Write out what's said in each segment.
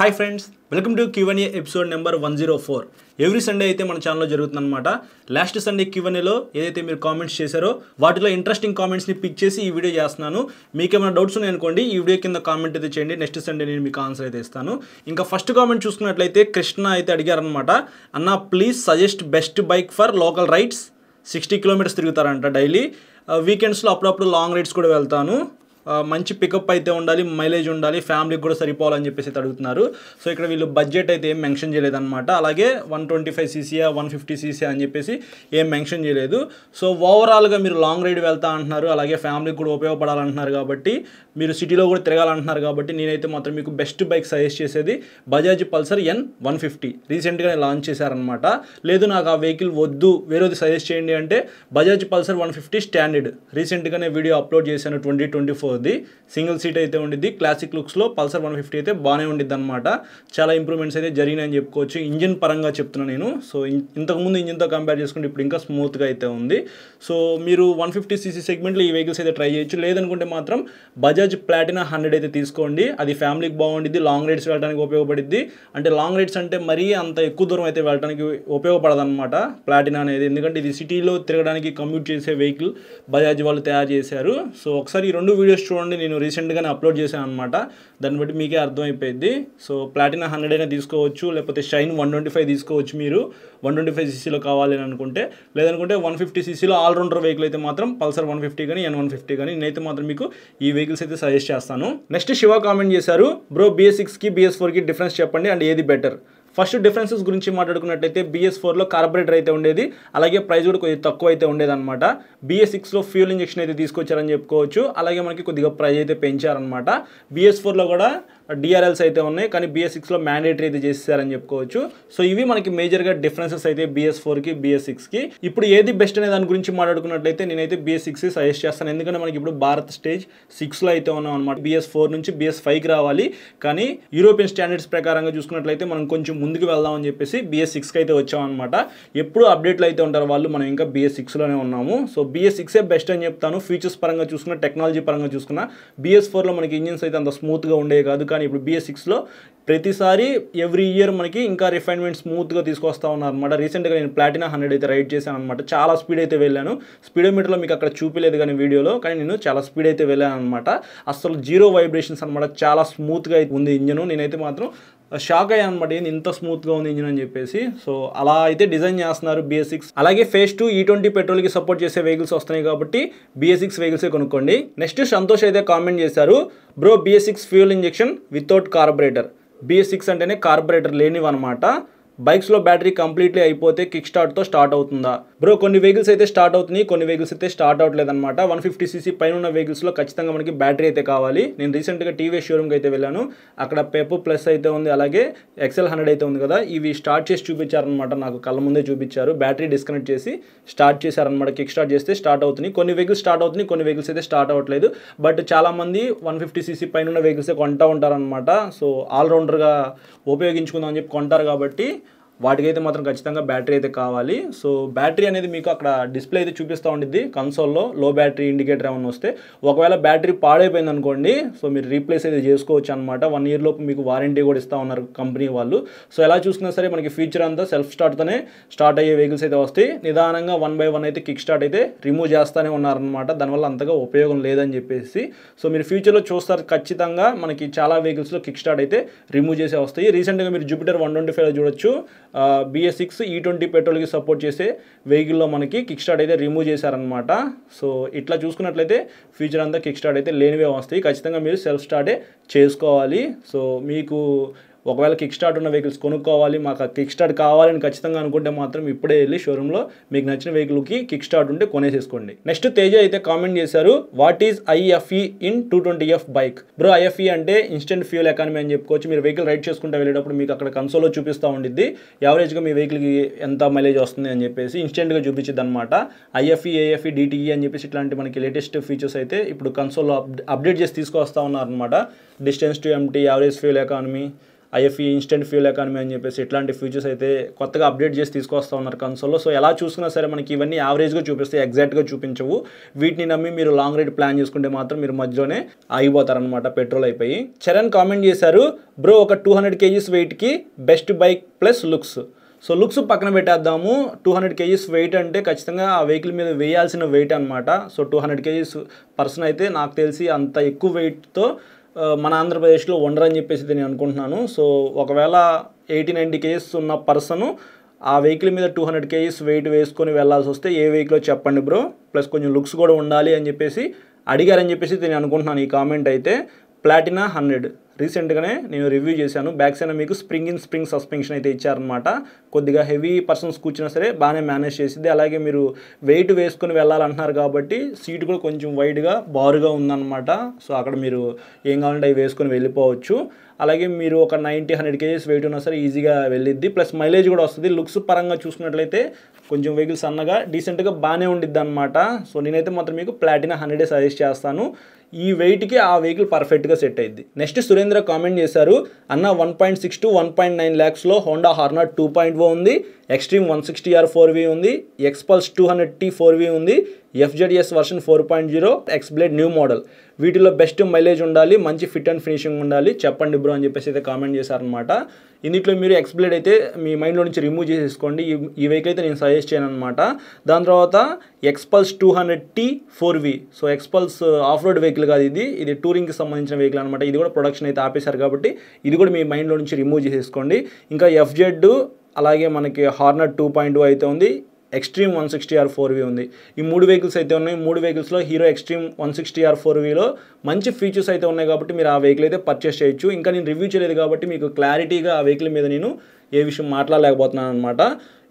Hi friends, welcome to Q&A episode number 104. Every Sunday అయితే మన ఛానల్లో జరుగుతుందన్నమాట. లాస్ట్ సండే Q&Aలో ఏదైతే మీరు కామెంట్స్ చేశారో వాటిలో ఇంట్రెస్టింగ్ కామెంట్స్ని పిక్ చేసి ఈ వీడియో చేస్తున్నాను. మీకు ఏమైనా డౌట్స్ ఉన్నాయనుకోండి, ఈ వీడియో కింద కామెంట్ అయితే చేయండి. నెక్స్ట్ సండే నేను మీకు ఆన్సర్ అయితే ఇస్తాను. ఇంకా ఫస్ట్ కామెంట్ చూసుకున్నట్లయితే కృష్ణ అయితే అడిగారనమాట, అన్న please suggest best bike for local rides. 60 kilometres తిరుగుతారంట డైలీ. వీకెండ్స్లో అప్పుడప్పుడు లాంగ్ రైడ్స్ కూడా వెళ్తాను. మంచి పికప్ అయితే ఉండాలి, మైలేజ్ ఉండాలి, ఫ్యామిలీకి కూడా సరిపోవాలని చెప్పేసి అడుగుతున్నారు. సో ఇక్కడ వీళ్ళు బడ్జెట్ అయితే ఏం మెన్షన్ చేయలేదన్నమాట. అలాగే 125cc 150cc అని చెప్పేసి ఏం మెన్షన్ చేయలేదు. సో ఓవరాల్గా మీరు లాంగ్ రైడ్ వెళ్తా అంటున్నారు, అలాగే ఫ్యామిలీకి కూడా ఉపయోగపడాలంటున్నారు కాబట్టి, మీరు సిటీలో కూడా తిరగాలంటున్నారు కాబట్టి నేనైతే మాత్రం మీకు బెస్ట్ బైక్ సజెస్ట్ చేసేది బజాజ్ పల్సర్ N150. రీసెంట్గా లాంచ్ చేశారనమాట. లేదు నాకు ఆ వెహికల్ వద్దు, వేరేది సజెస్ట్ చేయండి అంటే బజాజ్ పల్సర్ 150 స్టాండర్డ్. రీసెంట్గానే వీడియో అప్లోడ్ చేశాను 2024. సింగిల్ సీట్ అయితే ఉండిద్ది. క్లాసిక్ లుక్స్లో పల్సర్ 150 అయితే బాగానే ఉండిద్ది అనమాట. చాలా ఇంప్రూవ్మెంట్స్ అయితే జరిగినాయని చెప్పుకోవచ్చు. ఇంజిన్ పరంగా చెప్తున్నాను నేను. సో ఇంతకుముందు ఇంజిన్తో కంపేర్ చేసుకుంటే ఇప్పుడు ఇంకా స్మూత్గా అయితే ఉంది. సో మీరు 150cc సెగ్మెంట్లో ఈ వెహికల్స్ అయితే ట్రై చేయొచ్చు. లేదనుకుంటే మాత్రం బజాజ్ ప్లాటినా 100 అయితే తీసుకోండి. అది ఫ్యామిలీకి బాగుండిద్ది, లాంగ్ రైడ్స్ వెళ్ళడానికి ఉపయోగపడిద్ది. అంటే లాంగ్ రైడ్స్ అంటే మరీ అంత ఎక్కువ దూరం అయితే వెళ్ళడానికి ఉపయోగపడదు అనమాట ప్లాటినా అనేది. ఎందుకంటే ఇది సిటీలో తిరగడానికి కమ్యూట్ చేసే వెహికల్ బజాజ్ వాళ్ళు తయారు చేశారు. సో ఒకసారి ఈ రెండు వీడియోస్ చూడండి, నేను రీసెంట్గానే అప్లోడ్ చేశాను అనమాట. దాన్ని బట్టి మీకే అర్థమైపోయింది. సో ప్లాటినా 100 అయినా తీసుకోవచ్చు, లేకపోతే షైన్ 125 తీసుకోవచ్చు. మీరు 125cc కావాలి అని అనుకుంటే, లేదనుకుంటే 150cc ఆల్రౌండర్ వెహికల్ అయితే మాత్రం పల్సర్ 150 కానీ N150 కానీ నేనైతే మాత్రం మీకు ఈ వెహికల్స్ అయితే సజెస్ట్ చేస్తాను. నెక్స్ట్ శివ కామెంట్ చేశారు, బ్రో BS6కి BS4కి డిఫరెన్స్ చెప్పండి అండ్ ఏది బెటర్. ఫస్ట్ డిఫరెన్సెస్ గురించి మాట్లాడుకున్నట్టయితే BS4లో కార్బొరేటర్ అయితే ఉండేది, అలాగే ప్రైస్ కూడా కొద్దిగా తక్కువ అయితే ఉండేది అనమాట. BS6లో ఫ్యూల్ ఇంజెక్షన్ అయితే తీసుకొచ్చారని చెప్పుకోవచ్చు. అలాగే మనకి కొద్దిగా ప్రైస్ అయితే పెంచారనమాట. BS4లో కూడా DRLs అయితే ఉన్నాయి, కానీ BS6లో మ్యాండేటరీ అయితే చేసేసారని చెప్పుకోవచ్చు. సో ఇవి మనకి మేజర్గా డిఫరెన్సెస్ అయితే BS4కి BS6కి. ఇప్పుడు ఏది బెస్ట్ అనే దాని గురించి మాట్లాడుకున్నట్లయితే నేనైతే BS6 సజెస్ట్ చేస్తాను. ఎందుకంటే మనకి ఇప్పుడు భారత్ స్టేజ్ 6లో అయితే ఉన్నాం అనమాట. BS4 నుంచి BS5కి రావాలి, కానీ యూరోపియన్ స్టాండర్డ్స్ ప్రకారంగా చూసుకున్నట్లయితే మనం కొంచెం ముందుకు వెళ్దామని చెప్పేసి BS6కి అయితే వచ్చామన్నమాట. ఎప్పుడు అప్డేట్లు అయితే ఉంటారు వాళ్ళు, మనం ఇంకా BS6లోనే ఉన్నాము. సో BS6 బెస్ట్ అని చెప్తాను. ఫీచర్స్ పరంగా చూసుకున్న, టెక్నాలజీ పరంగా చూసుకున్న BS4లో మనకి ఇంజిన్స్ అయితే అంత స్మూత్గా ఉండేవి కాదు, కానీ ఇప్పుడు BS6లో ప్రతిసారి ఎవ్రీ ఇయర్ మనకి ఇంకా రిఫైన్మెంట్ స్మూత్గా తీసుకొస్తా ఉన్నారు అనమాట. రీసెంట్గా నేను ప్లాటినా 100 అయితే రైడ్ చేశాను అనమాట. చాలా స్పీడ్ అయితే వెళ్ళాను. స్పీడోమీటర్లో మీకు అక్కడ చూపించలేదు కానీ వీడియోలో, కానీ నేను చాలా స్పీడ్ అయితే వెళ్ళాను అనమాట. అసలు జీరో వైబ్రేషన్స్ అనమాట. చాలా స్మూత్గా అయితే ఉంది ఇంజన్. నేనైతే మాత్రం షాక్ అయ్యాను అనమాట, ఏంది ఇంత స్మూత్గా ఉంది ఇంజిన్ అని చెప్పేసి. సో అలా అయితే డిజైన్ చేస్తున్నారు BS6. అలాగే phase 2 E20 పెట్రోల్కి సపోర్ట్ చేసే వెహికల్స్ వస్తున్నాయి కాబట్టి BS6 వెహికల్సే కొనుక్కోండి. నెక్స్ట్ సంతోష్ అయితే కామెంట్ చేశారు, bro BS6 fuel injection without carburettor. BS6 అంటేనే కార్బొరేటర్ లేనివన్నమాట. బైక్స్లో బ్యాటరీ కంప్లీట్లీ అయిపోతే కిక్ స్టార్ట్తో స్టార్ట్ అవుతుందా? బ్రో కొన్ని వెహికల్స్ అయితే స్టార్ట్ అవుతున్నాయి, కొన్ని వెహికల్స్ అయితే స్టార్ట్ అవ్వట్లేదన్నమాట. 150cc పైన ఉన్న వెహికల్స్లో ఖచ్చితంగా మనకి బ్యాటరీ అయితే కావాలి. నేను రీసెంట్గా TVS షోరూమ్కి అయితే వెళ్ళాను. అక్కడ పెప్ ప్లస్ అయితే ఉంది, అలాగే XL100 అయితే ఉంది కదా, ఇవి స్టార్ట్ చేసి చూపించారనమాట. నాకు కళ్ళ ముందే చూపించారు. బ్యాటరీ డిస్కనెక్ట్ చేసి స్టార్ట్ చేశారనమాట. కిక్ స్టార్ట్ చేస్తే స్టార్ట్ అవుతుంది. కొన్ని వెహికల్స్ స్టార్ట్ అవుతున్నాయి, కొన్ని వెహికల్స్ అయితే స్టార్ట్ అవ్వట్లేదు. బట్ చాలామంది 150cc పైన ఉన్న వెహికల్సే కొంటా ఉంటారనమాట. సో ఆల్రౌండర్గా ఉపయోగించుకుందాం అని చెప్పి కొంటారు కాబట్టి వాటికైతే మాత్రం ఖచ్చితంగా బ్యాటరీ అయితే కావాలి. సో బ్యాటరీ అనేది మీకు అక్కడ డిస్ప్లే అయితే చూపిస్తూ ఉండిద్ది కన్సోల్లో. లో బ్యాటరీ ఇండికేటర్ ఏమైనా వస్తే, ఒకవేళ బ్యాటరీ పాడైపోయింది అనుకోండి, సో మీరు రీప్లేస్ అయితే చేసుకోవచ్చు అనమాట. 1 year లోపు మీకు వారంటీ కూడా ఇస్తూ ఉన్నారు కంపెనీ వాళ్ళు. సో ఎలా చూసుకున్నా సరే మనకి ఫీచర్ అంతా సెల్ఫ్ స్టార్ట్తోనే స్టార్ట్ అయ్యే వెహికల్స్ అయితే వస్తాయి. నిదానంగా 1 by 1 అయితే కిక్ స్టార్ట్ అయితే రిమూవ్ చేస్తూనే ఉన్నారనమాట. దానివల్ల అంతగా ఉపయోగం లేదని చెప్పేసి. సో మీరు ఫ్యూచర్లో చూస్తారు ఖచ్చితంగా మనకి చాలా వెహికల్స్లో కిక్ స్టార్ట్ అయితే రిమూవ్ చేసే వస్తాయి. రీసెంట్గా మీరు జూపిటర్ 125లో చూడొచ్చు, BS6 E20 పెట్రోల్కి సపోర్ట్ చేసే వెహికల్లో మనకి కిక్ స్టార్ట్ అయితే రిమూవ్ చేశారనమాట. సో ఇట్లా చూసుకున్నట్లయితే ఫ్యూచర్ అంతా కిక్ స్టార్ట్ అయితే లేనివే వస్తాయి. ఖచ్చితంగా మీరు సెల్ఫ్ స్టార్టే చేసుకోవాలి. సో మీకు ఒకవేళ కిక్ స్టార్ట్ ఉన్న వెహికల్స్ కొనుక్కోవాలి, మాకు కిక్ స్టార్ట్ కావాలని ఖచ్చితంగా అనుకుంటే మాత్రం ఇప్పుడే వెళ్ళి షోరూంలో మీకు నచ్చిన వెహికల్కి కిక్ స్టార్ట్ ఉంటే కొనేసేసుకోండి. నెక్స్ట్ తేజ అయితే కామెంట్ చేశారు, what is IFE in 220F bike. Bro IFE అంటే ఇన్స్టెంట్ ఫ్యూయల్ ఎకానమీ అని చెప్పుకోవచ్చు. మీరు వెహికల్ రైడ్ చేసుకుంటూ వెళ్ళేటప్పుడు మీకు అక్కడ కన్సోల్లో చూపిస్తూ ఉండిద్ది యావరేజ్గా మీ వెహికల్కి ఎంత మైలేజ్ వస్తుంది అని చెప్పేసి ఇన్స్టెంట్గా చూపించింది అనమాట. IFE, AFE, DTE అని చెప్పేసి ఇట్లాంటి మనకి లేటెస్ట్ ఫీచర్స్ అయితే ఇప్పుడు కన్సోల్లో అప్డేట్ చేసి తీసుకొస్తా ఉన్నారనమాట. Distance to empty, average fuel economy, IFE instant fuel economy అని చెప్పేసి ఇట్లాంటి ఫీచర్స్ అయితే కొత్తగా అప్డేట్ చేసి తీసుకొస్తూ ఉన్నారు కన్సోల్లో. సో ఎలా చూసుకున్నా సరే మనకి ఇవన్నీ యావరేజ్గా చూపిస్తాయి, ఎగ్జాక్ట్గా చూపించవు. వీటిని నమ్మి మీరు లాంగ్ రైడ్ ప్లాన్ చేసుకుంటే మాత్రం మీరు మధ్యలోనే ఆగిపోతారనమాట పెట్రోల్ అయిపోయి. చరణ్ కామెంట్ చేశారు, బ్రో ఒక 200 kgs వెయిట్కి best bike plus looks. So looks పక్కన పెట్టేద్దాము. 200 kgs వెయిట్ అంటే ఖచ్చితంగా ఆ వెహికల్ మీద వేయాల్సిన వెయిట్ అనమాట. సో 200 kgs పర్సన్ అయితే నాకు తెలిసి అంత ఎక్కువ వెయిట్తో మన ఆంధ్రప్రదేశ్లో ఉండరని చెప్పేసి నేను అనుకుంటున్నాను. సో ఒకవేళ 80-90 kgs ఉన్న పర్సను ఆ వెహికల్ మీద 200 kgs వెయిట్ వేసుకొని వెళ్ళాల్సి వస్తే ఏ వెహికల్ చెప్పండి బ్రో, ప్లస్ కొంచెం లుక్స్ కూడా ఉండాలి అని చెప్పేసి అడిగారని చెప్పేసి నేను అనుకుంటున్నాను. ఈ కామెంట్ అయితే ప్లాటినా 100 రీసెంట్గానే నేను రివ్యూ చేశాను. బ్యాక్ సైడ్ మీకు స్ప్రింగ్ సస్పెన్షన్ అయితే ఇచ్చారనమాట. కొద్దిగా హెవీ పర్సన్స్ కూర్చున్నా సరే బాగానే మేనేజ్ చేసింది. అలాగే మీరు వెయిట్ వేసుకొని వెళ్ళాలంటున్నారు కాబట్టి సీట్ కూడా కొంచెం వైడ్గా బారుగా ఉందన్నమాట. సో అక్కడ మీరు ఏం కావాలంటే అవి వేసుకొని వెళ్ళిపోవచ్చు. అలాగే మీరు ఒక 90-100 kgs వెయిట్ ఉన్నా సరే ఈజీగా వెళ్ళిద్ది, ప్లస్ మైలేజ్ కూడా వస్తుంది. లుక్స్ పరంగా చూసుకున్నట్లయితే కొంచెం వెహికల్ సన్నగా డీసెంట్గా బాగానే ఉండిద్ది అనమాట. సో నేనైతే మాత్రం మీకు ప్లాటినా 100 సజెస్ట్ చేస్తాను. ఈ వెయిట్కి ఆ వెహికల్ పర్ఫెక్ట్గా సెట్ అయ్యింది. నెక్స్ట్ సురేంద్ర కామెంట్ చేశారు, అన్న 1.6 to 1.9 lakhsలో హోండా హార్నర్ 2.0 ఉంది, ఎక్స్ట్రీమ్ 160R 4V ఉంది, ఎక్స్పల్స్ 200T 4V ఉంది, FZS వర్షన్ 4.0, ఎక్స్బ్లేడ్ న్యూ మోడల్. వీటిలో బెస్ట్ మైలేజ్ ఉండాలి, మంచి ఫిట్ అండ్ ఫినిషింగ్ ఉండాలి, చెప్పండి బ్రో అని చెప్పేసి అయితే కామెంట్ చేశారనమాట. ఇందులో మీరు ఎక్స్బ్లేడ్ అయితే మీ మైండ్లో నుంచి రిమూవ్ చేసేసుకోండి. ఈ వెహికల్ అయితే నేను సజెస్ట్ చేయను అనమాట. దాని తర్వాత ఎక్స్పల్స్ 200T 4V. So ఎక్స్పల్స్ of road vehicle కాదు, ఇది టూరింగ్కి సంబంధించిన వెహికల్ అనమాట. ఇది కూడా ప్రొడక్షన్ అయితే ఆపేశారు కాబట్టి ఇది కూడా మీ మైండ్లో నుంచి రిమూవ్ చేసేసుకోండి. ఇంకా FZ అలాగే మనకి హార్నర్ 2.0 అయితే ఉంది, ఎక్స్ట్రీమ్ 160R 4V ఉంది. ఈ 3 వెహికల్స్ అయితే ఉన్నాయి. 3 వెహికల్స్లో హీరో ఎక్స్ట్రీమ్ 160R 4Vలో మంచి ఫీచర్స్ అయితే ఉన్నాయి కాబట్టి మీరు ఆ వెహికల్ అయితే పర్చేస్ చేయొచ్చు. ఇంకా నేను రివ్యూ చేయలేదు కాబట్టి మీకు క్లారిటీగా ఆ వెహికల్ మీద నేను ఏ విషయం మాట్లాడలేకపోతున్నాను అనమాట.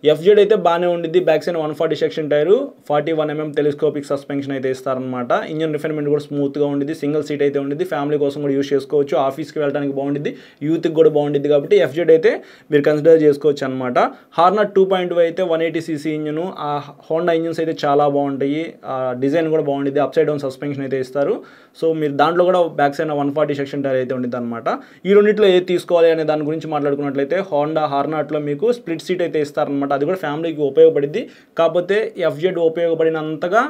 FZ అయితే బాగానే ఉండిద్ది. Back side 140 section tyre, 41mm telescopic suspension అయితే ఇస్తారనమాట. ఇంజన్ రిఫైన్మెంట్ కూడా స్మూత్గా ఉండిద్ది, సింగిల్ సీట్ అయితే ఉండిద్ది, ఫ్యామిలీ కోసం కూడా యూస్ చేసుకోవచ్చు, ఆఫీస్కి వెళ్ళడానికి బాగుండిద్ది, యూత్కి కూడా బాగుండిద్ది కాబట్టి FZ అయితే మీరు కన్సిడర్ చేసుకోవచ్చు అనమాట. హార్నర్ 2.0 అయితే 180cc ఇంజను. ఆ హోండా ఇంజన్స్ అయితే చాలా బాగుంటాయి, డిజైన్ కూడా బాగుండిద్ది, అప్ సైడ్ డౌన్ సస్పెన్షన్ అయితే ఇస్తారు. సో మీరు దాంట్లో కూడా బ్యాక్ సైడ్ 140 సెక్షన్ టైర్ అయితే ఉండిద్ది అనమాట. ఈ రెండింటిలో ఏది తీసుకోవాలి అనే దాని గురించి మాట్లాడుకున్నట్లయితే హోండా హార్నర్లో మీకు స్ప్లిట్ సీట్ అయితే ఇస్తారనమాట. అది కూడా ఫ్యామిలీకి ఉపయోగపడింది. కాకపోతే FZ ఉపయోగపడినంతగా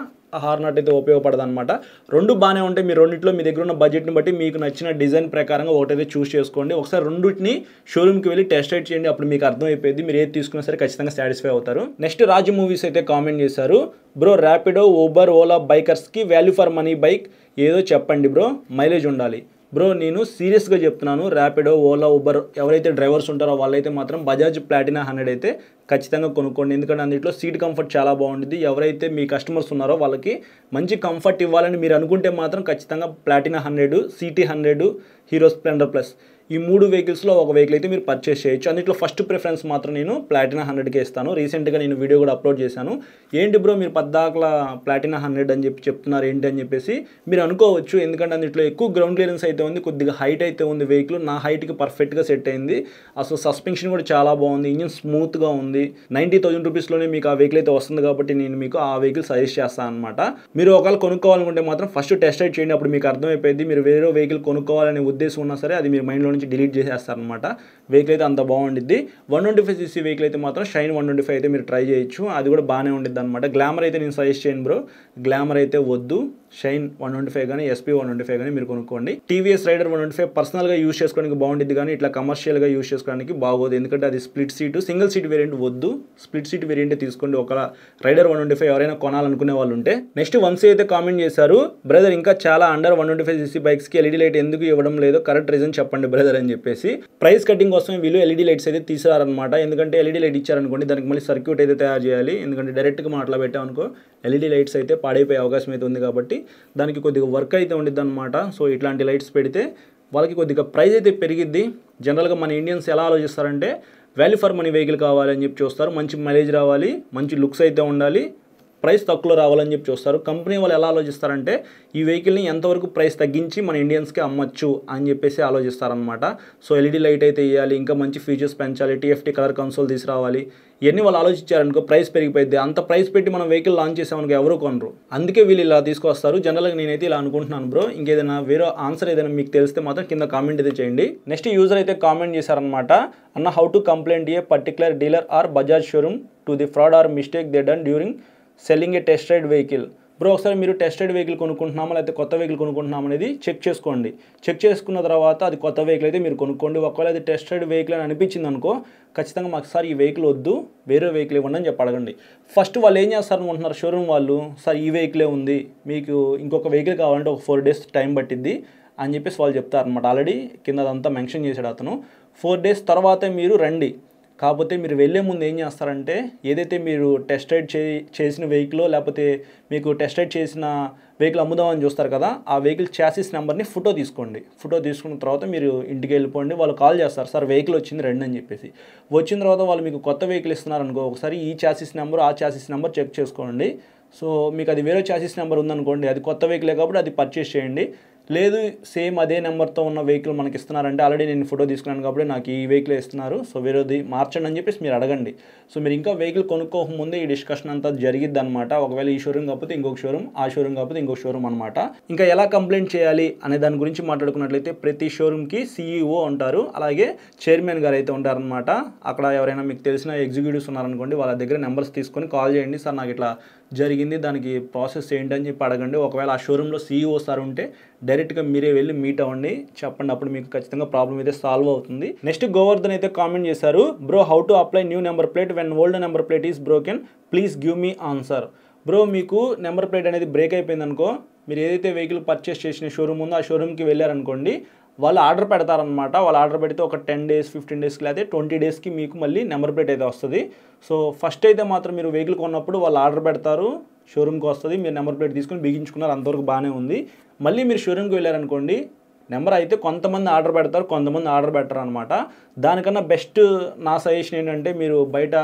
హార్నట్ అయితే ఉపయోగపడదు అనమాట. రెండు బాగానే ఉంటాయి. మీరు రెండింటిలో మీ దగ్గర ఉన్న బడ్జెట్ని బట్టి మీకు నచ్చిన డిజైన్ ప్రకారంగా ఒకటైతే చూస్ చేసుకోండి. ఒకసారి రెండింటిని షోరూమ్కి వెళ్ళి టెస్ట్ రైడ్ చేయండి, అప్పుడు మీకు అర్థమైపోయింది. మీరు ఏది తీసుకున్నా సరే ఖచ్చితంగా సాటిస్ఫై అవుతారు. నెక్స్ట్ రాజు మూవీస్ అయితే కామెంట్ చేశారు, బ్రో ర్యాపిడో, ఊబర్, ఓలా బైకర్స్కి వాల్యూ ఫర్ మనీ బైక్ ఏదో చెప్పండి బ్రో, మైలేజ్ ఉండాలి. బ్రో నేను సీరియస్గా చెప్తున్నాను, ర్యాపిడో, ఓలా, ఊబర్ ఎవరైతే డ్రైవర్స్ ఉంటారో వాళ్ళైతే మాత్రం బజాజ్ ప్లాటినా 100 అయితే ఖచ్చితంగా కొనుక్కోండి. ఎందుకంటే అందులో సీట్ కంఫర్ట్ చాలా బాగుంటుంది. ఎవరైతే మీ కస్టమర్స్ ఉన్నారో వాళ్ళకి మంచి కంఫర్ట్ ఇవ్వాలని మీరు అనుకుంటే మాత్రం ఖచ్చితంగా Platina 100, CT 100, hero Splendor plus ఈ 3 వెహికల్స్లో ఒక వెహికల్ అయితే మీరు పర్చేస్ చేయొచ్చు. అందులో ఫస్ట్ ప్రిఫరెన్స్ మాత్రం నేను ప్లాటినా 100కే ఇస్తాను. రీసెంట్గా నేను వీడియో కూడా అప్లోడ్ చేశాను. ఏంటి బ్రో మీరు పద్దాకల ప్లాటినా 100 అని చెప్తున్నారు ఏంటి అని చెప్పేసి మీరు అనుకోవచ్చు. ఎందుకంటే అందులో ఎక్కువ గ్రౌండ్ క్లియరెన్స్ అయితే ఉంది, కొద్దిగా హైట్ అయితే ఉంది, వెహికల్ నా హైట్కి పర్ఫెక్ట్గా సెట్ అయింది. అసలు సస్పెన్షన్ కూడా చాలా బాగుంది, ఇంజిన్ స్మూత్గా ఉంది. 90,000 రూపీస్లోనే మీకు ఆ వెహికల్ అయితే వస్తుంది కాబట్టి నేను మీకు ఆ వెహికల్ సజెస్ట్ చేస్తాను అనమాట. మీరు ఒకవేళ కొనుక్కోవాలనుకుంటే మాత్రం ఫస్ట్ టెస్ట్ రైడ్ చేయండి, అప్పుడు మీకు అర్థమైపోయింది. మీరు వేరే వెహికల్ కొనుక్కోవాలనే ఉద్దేశం ఉన్నా సరే అది మీరు మైండ్లో డిలీట్ చేసేస్తారనమాట. వెహికల్ అయితే అంత బాగుండిద్ది. 125cc వెహికల్ అయితే మాత్రం షైన్ 125 అయితే మీరు ట్రై చేయొచ్చు, అది కూడా బాగానే ఉండిద్ది అనమాట. గ్లామర్ అయితే నేను సజెస్ట్ చేయను బ్రో, గ్లామర్ అయితే వద్దు. షైన్ 125 కానీ SP 125 కానీ మీరు కొనుక్కోండి. TVS రైడర్ 125 పర్సనల్గా యూస్ చేసుకోవడానికి బాగుండిద్ది, కానీ ఇట్లా కమర్షియల్గా యూస్ చేసుకోవడానికి బాగోదు. ఎందుకంటే అది split seat, single seat variant వద్దు, స్ప్లిట్ సీట్ వేరియంటే తీసుకోండి. ఒక రైడర్ 125 ఎవరైనా కొనాలనుకునే వాళ్ళు ఉంటే. నెక్స్ట్ వంశీ అయితే కామెంట్ చేశారు, బ్రదర్ ఇంకా చాలా అండర్ 125cc బైక్స్కి LED లైట్ ఎందుకు ఇవ్వడం లేదు, కరెక్ట్ రీజన్ చెప్పండి బ్రదర్ అని చెప్పేసి. ప్రైస్ కటింగ్ కోసం వీళ్ళు LED లైట్స్ అయితే తీసారనమాట. ఎందుకంటే LED లైట్ ఇచ్చారనుకోండి దానికి మళ్ళీ సర్క్యూట్ అయితే తయారు చేయాలి. ఎందుకంటే డైరెక్ట్గా మనం అట్లా పెట్టామనుకో LED లైట్స్ అయితే పాడైపోయే అవకాశం అయితే ఉంది కాబట్టి దానికి కొద్దిగా వర్క్ అయితే ఉండిద్ది అనమాట. సో ఇట్లాంటి లైట్స్ పెడితే వాళ్ళకి కొద్దిగా ప్రైస్ అయితే పెరిగిద్ది. జనరల్గా మన ఇండియన్స్ ఎలా ఆలోచిస్తారంటే వాల్యూ ఫర్ మనీ వెహికల్ కావాలి అని చెప్పి చూస్తారు. మంచి మైలేజ్ రావాలి, మంచి లుక్స్ అయితే ఉండాలి, ప్రైస్ తక్కువలో రావాలని చెప్పి చూస్తారు. కంపెనీ వాళ్ళు ఎలా ఆలోచిస్తారంటే ఈ వెహికల్ని ఎంతవరకు ప్రైస్ తగ్గించి మన ఇండియన్స్కి అమ్మచ్చు అని చెప్పేసి ఆలోచిస్తారనమాట. సో ఎల్ఈడి లైట్ అయితే ఇవ్వాలి, ఇంకా మంచి ఫీచర్స్ పెంచాలి, టీఎఫ్టీ కలర్ కన్సోల్ తీసుకురావాలి, ఇవన్నీ వాళ్ళు ఆలోచించారనుకో ప్రైస్ పెరిగిపోయింది. అంత ప్రైస్ పెట్టి మనం వెహికల్ లాంచ్ చేసామనుకో ఎవరు కొనరు. అందుకే వీళ్ళు ఇలా తీసుకొస్తారు. జనరల్గా నేనైతే ఇలా అనుకుంటున్నాను బ్రో. ఇంకేదైనా వేరే ఆన్సర్ ఏదైనా మీకు తెలిస్తే మాత్రం కింద కామెంట్ అయితే చేయండి. నెక్స్ట్ యూజర్ అయితే కామెంట్ చేశారనమాట, అన్న how to complaint a particular dealer or Bajaj showroom to the fraud or mistake they done during selling a test ride vehicle. Bro ఒకసారి మీరు టెస్ట్ రైడ్ వెహికల్ కొనుక్కుంటున్నామా లేకపోతే కొత్త వెహికల్ కొనుక్కుంటున్నాం అనేది చెక్ చేసుకోండి. చెక్ చేసుకున్న తర్వాత అది కొత్త వెహికల్ అయితే మీరు కొనుక్కోండి. ఒకవేళ అది టెస్ట్ రైడ్ వెహికల్ అని అనిపించింది అనుకో, ఖచ్చితంగా మాకు సార్ ఈ వెహికల్ వద్దు, వేరే వెహికల్ ఇవ్వండి అని చెప్పి అడగండి. ఫస్ట్ వాళ్ళు ఏం చేస్తారు అనుకుంటున్నారు షోరూమ్ వాళ్ళు, సార్ ఈ వెహికలే ఉంది, మీకు ఇంకొక వెహికల్ కావాలంటే ఒక 4 days టైం పట్టిద్ది అని చెప్పేసి వాళ్ళు చెప్తారనమాట. ఆల్రెడీ కింద అదంతా మెన్షన్ చేశాడు అతను. 4 days తర్వాతే మీరు రండి. కాకపోతే మీరు వెళ్ళే ముందు ఏం చేస్తారంటే ఏదైతే మీరు టెస్ట్ రైడ్ చేసిన వెహికల్ లేకపోతే మీకు టెస్ట్ రైడ్ చేసిన వెహికల్ అమ్ముదామని చూస్తారు కదా, ఆ వెహికల్ చాసిస్ నెంబర్ని ఫోటో తీసుకోండి. ఫోటో తీసుకున్న తర్వాత మీరు ఇంటికి వెళ్ళిపోండి. వాళ్ళు కాల్ చేస్తారు, సార్ వెహికల్ వచ్చింది రండి అని చెప్పేసి. వచ్చిన తర్వాత వాళ్ళు మీకు కొత్త వెహికల్ ఇస్తున్నారనుకో, ఒకసారి ఈ చాసిస్ నెంబర్ ఆ చాసిస్ నెంబర్ చెక్ చేసుకోండి. సో మీకు అది వేరే చాసిస్ నెంబర్ ఉందనుకోండి, అది కొత్త వెహికలే కాబట్టి అది పర్చేస్ చేయండి. లేదు సేమ్ అదే నెంబర్తో ఉన్న వెహికల్ మనకి ఇస్తున్నారంటే ఆల్రెడీ నేను ఫోటో తీసుకున్నాను కాబట్టి నాకు ఈ వెహికల్ ఇస్తున్నారు, సో వేరేది మార్చండి అని చెప్పేసి మీరు అడగండి. సో మీరు ఇంకా వెహికల్ కొనుక్కోకముందే ఈ డిస్కషన్ అంతా జరిగిద్ది అనమాట. ఒకవేళ ఈ షోరూమ్ కాకపోతే ఇంకొక షోరూమ్, ఆ షోరూమ్ కాకపోతే ఇంకొక షోరూమ్ అనమాట. ఇంకా ఎలా కంప్లైంట్ చేయాలి అనే దాని గురించి మాట్లాడుకున్నట్లయితే ప్రతి షోరూమ్కి CEO ఉంటారు, అలాగే చైర్మన్ గారు అయితే ఉంటారనమాట. అక్కడ ఎవరైనా మీకు తెలిసిన ఎగ్జిక్యూటివ్స్ ఉన్నారనుకోండి, వాళ్ళ దగ్గర నెంబర్స్ తీసుకొని కాల్ చేయండి, సార్ నాకు ఇట్లా జరిగింది దానికి ప్రాసెస్ ఏంటని చెప్పి అడగండి. ఒకవేళ ఆ షోరూంలో CEO సార్ ఉంటే డైరెక్ట్గా మీరే వెళ్ళి మీట్ అవ్వండి, చెప్పండి, అప్పుడు మీకు ఖచ్చితంగా ప్రాబ్లం అయితే సాల్వ్ అవుతుంది. నెక్స్ట్ గోవర్ధన్ అయితే కామెంట్ చేశారు, bro how to apply new number plate when old number plate is broken, please give me answer. Bro మీకు నెంబర్ ప్లేట్ అనేది బ్రేక్ అయిపోయింది అనుకో, మీరు ఏదైతే వెహికల్ పర్చేస్ చేసిన షోరూమ్ ఉందో ఆ షోరూమ్కి వెళ్ళారనుకోండి, వాళ్ళు ఆర్డర్ పెడతారనమాట. వాళ్ళు ఆర్డర్ పెడితే ఒక 10 days 15 days లేకపోతే 20 daysకి మీకు మళ్ళీ నెంబర్ ప్లేట్ అయితే వస్తుంది. సో ఫస్ట్ అయితే మాత్రం మీరు వెహికల్ కొన్నప్పుడు వాళ్ళు ఆర్డర్ పెడతారు, షోరూమ్కి వస్తుంది, మీరు నెంబర్ ప్లేట్ తీసుకొని బిగించుకున్నారు, అంతవరకు బాగానే ఉంది. మళ్ళీ మీరు షోరూమ్కి వెళ్ళారనుకోండి, నెంబర్ అయితే కొంతమంది ఆర్డర్ పెడతారు, కొంతమంది ఆర్డర్ పెట్టరు అనమాట. దానికన్నా బెస్ట్ నా సజెషన్ ఏంటంటే మీరు బయట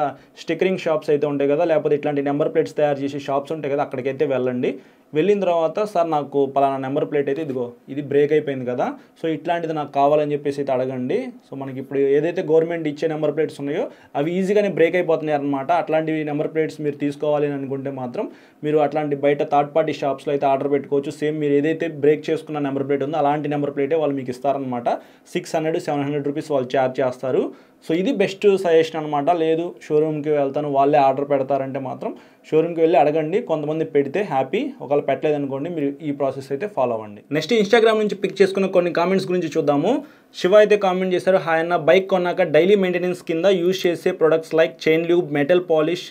స్టిక్కరింగ్ షాప్స్ అయితే ఉంటాయి కదా, లేకపోతే ఇట్లాంటి నెంబర్ ప్లేట్స్ తయారు చేసే షాప్స్ ఉంటాయి కదా, అక్కడికైతే వెళ్ళండి. వెళ్ళిన తర్వాత సార్ నాకు పలానా నెంబర్ ప్లేట్ అయితే ఇదిగో ఇది బ్రేక్ అయిపోయింది కదా, సో ఇట్లాంటిది నాకు కావాలని చెప్పేసి అయితే అడగండి. సో మనకి ఇప్పుడు ఏదైతే గవర్నమెంట్ ఇచ్చే నెంబర్ ప్లేట్స్ ఉన్నాయో అవి ఈజీగానే బ్రేక్ అయిపోతున్నాయి అనమాట. అట్లాంటివి నెంబర్ ప్లేట్స్ మీరు తీసుకోవాలి అని అనుకుంటే మాత్రం మీరు అట్లాంటి బయట థర్డ్ పార్టీ షాప్స్లో అయితే ఆర్డర్ పెట్టుకోవచ్చు. సేమ్ మీరు ఏదైతే బ్రేక్ చేసుకున్న నెంబర్ ప్లేట్ ఉందో అలాంటి నెంబర్ ప్లేటే వాళ్ళు మీకు ఇస్తారనమాట. 600-700 రూపీస్ వాళ్ళు ఛార్జ్ చేస్తారు. సో ఇది బెస్ట్ సజెషన్ అనమాట. లేదు షోరూమ్కి వెళ్తాను వాళ్ళే ఆర్డర్ పెడతారంటే మాత్రం షోరూమ్కి వెళ్ళి అడగండి. కొంతమంది పెడితే హ్యాపీ, ఒకవేళ పెట్టలేదు అనుకోండి మీరు ఈ ప్రాసెస్ అయితే ఫాలో అవ్వండి. నెక్స్ట్ ఇన్స్టాగ్రామ్ నుంచి పిక్ చేసుకున్న కొన్ని కామెంట్స్ గురించి చూద్దాము. శివ అయితే కామెంట్ చేశారు, హాయ్ అన్న, బైక్ కొన్నాక డైలీ మెయింటెనెన్స్ కింద యూజ్ చేసే products like chain lube, metal polish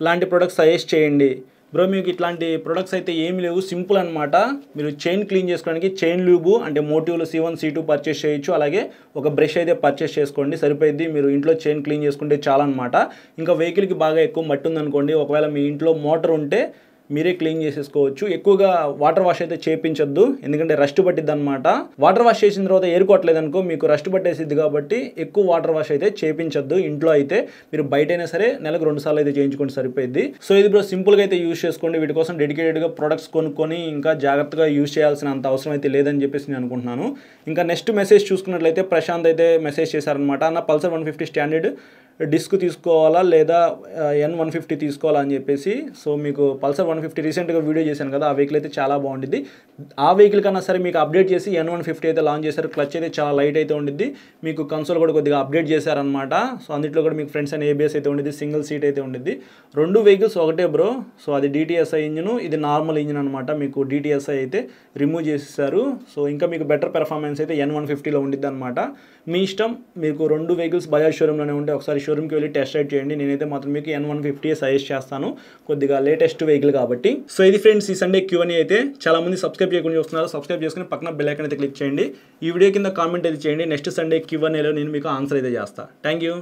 లాంటి ప్రొడక్ట్స్ సజెస్ట్ చేయండి. బ్రో మీకు ఇట్లాంటి ప్రొడక్ట్స్ అయితే ఏమి లేవు, సింపుల్ అనమాట. మీరు చైన్ క్లీన్ చేసుకోవడానికి చైన్ ల్యూబు అంటే మోటివ్లో C1 C2 పర్చేస్ చేయొచ్చు, అలాగే ఒక బ్రష్ అయితే పర్చేస్ చేసుకోండి, సరిపోయింది. మీరు ఇంట్లో చైన్ క్లీన్ చేసుకుంటే చాలా అనమాట. ఇంకా వెహికల్కి బాగా ఎక్కువ మట్టి ఉందనుకోండి, ఒకవేళ మీ ఇంట్లో మోటార్ ఉంటే మీరే క్లీన్ చేసేసుకోవచ్చు. ఎక్కువగా వాటర్ వాష్ అయితే చేయించొద్దు, ఎందుకంటే రస్ట్ పట్టిద్ది అనమాట. వాటర్ వాష్ చేసిన తర్వాత ఏరుకోవట్లేదు అనుకో మీకు రస్ట్ పట్టేసిద్ది, కాబట్టి ఎక్కువ వాటర్ వాష్ అయితే చేయించొద్దు. ఇంట్లో అయితే మీరు బయటైనా సరే నెలకు 2 సార్లు అయితే చేయించుకోండి, సరిపోయింది. సో ఇది బ్రో సింపుల్గా అయితే యూజ్ చేసుకోండి. వీటి కోసం డెడికేటెడ్గా ప్రొడక్ట్స్ కొనుక్కొని ఇంకా జాగ్రత్తగా యూజ్ చేయాల్సినంత అవసరం అయితే లేదని చెప్పేసి నేను అనుకుంటున్నాను. ఇంకా నెక్స్ట్ మెసేజ్ చూసుకున్నట్లయితే ప్రశాంత్ అయితే మెసేజ్ చేశారనమాట, అన్న పల్సర్ 150 స్టాండర్డ్ డిస్క్ తీసుకోవాలా లేదా N150 తీసుకోవాలా అని చెప్పేసి. సో మీకు పల్సర్ 150 రీసెంట్గా వీడియో చేశాను కదా, ఆ వెహికల్ అయితే చాలా బాగుంటుంది. ఆ వెహికల్ కన్నా సరే మీకు అప్డేట్ చేసి N150 అయితే లాంచ్ చేశారు. క్లచ్ అయితే చాలా లైట్ అయితే ఉండిద్ది, మీకు కన్సోల్ కూడా కొద్దిగా అప్డేట్ చేశారనమాట. సో అందులో కూడా మీకు ఫ్రంట్స్ అండ్ ABS అయితే ఉండిద్ది, సింగిల్ సీట్ అయితే ఉండిద్ది. 2 వెహికల్స్ ఒకటే బ్రో. సో అది DTSI ఇంజిన్, ఇది నార్మల్ ఇంజిన్ అనమాట. మీకు DTSI అయితే రిమూవ్ చేసేసారు. సో ఇంకా మీకు బెటర్ పెర్ఫార్మెన్స్ అయితే N150లో ఉండిద్ది అనమాట. మీ ఇష్టం, మీకు 2 వెహికల్స్ బజాజ్ షోరూంలోనే ఉంటే ఒకసారి షోరూమ్కి వెళ్ళి టెస్ట్ రైడ్ చేయండి. నేనైతే మాత్రం మీకు N150 సజెస్ట్ చేస్తాను, కొద్దిగా లేటెస్ట్ వెహికల్ కాబట్టి. సో ఇది ఫ్రెండ్స్ ఈ సండే Q&A అయితే. చాలా మంది సబ్స్క్రైబ్ చేయకుండా చూస్తున్నారు, సబ్స్క్రైబ్ చేసుకుని పక్కన బెల్ ఐకాన్ అయితే క్లిక్ చేయండి. ఈ వీడియో కింద కామెంట్ అయితే చేయండి. నెక్స్ట్ సండే Q&Aలో నేను మీకు ఆన్సర్ అయితే చేస్తాను. Thank you.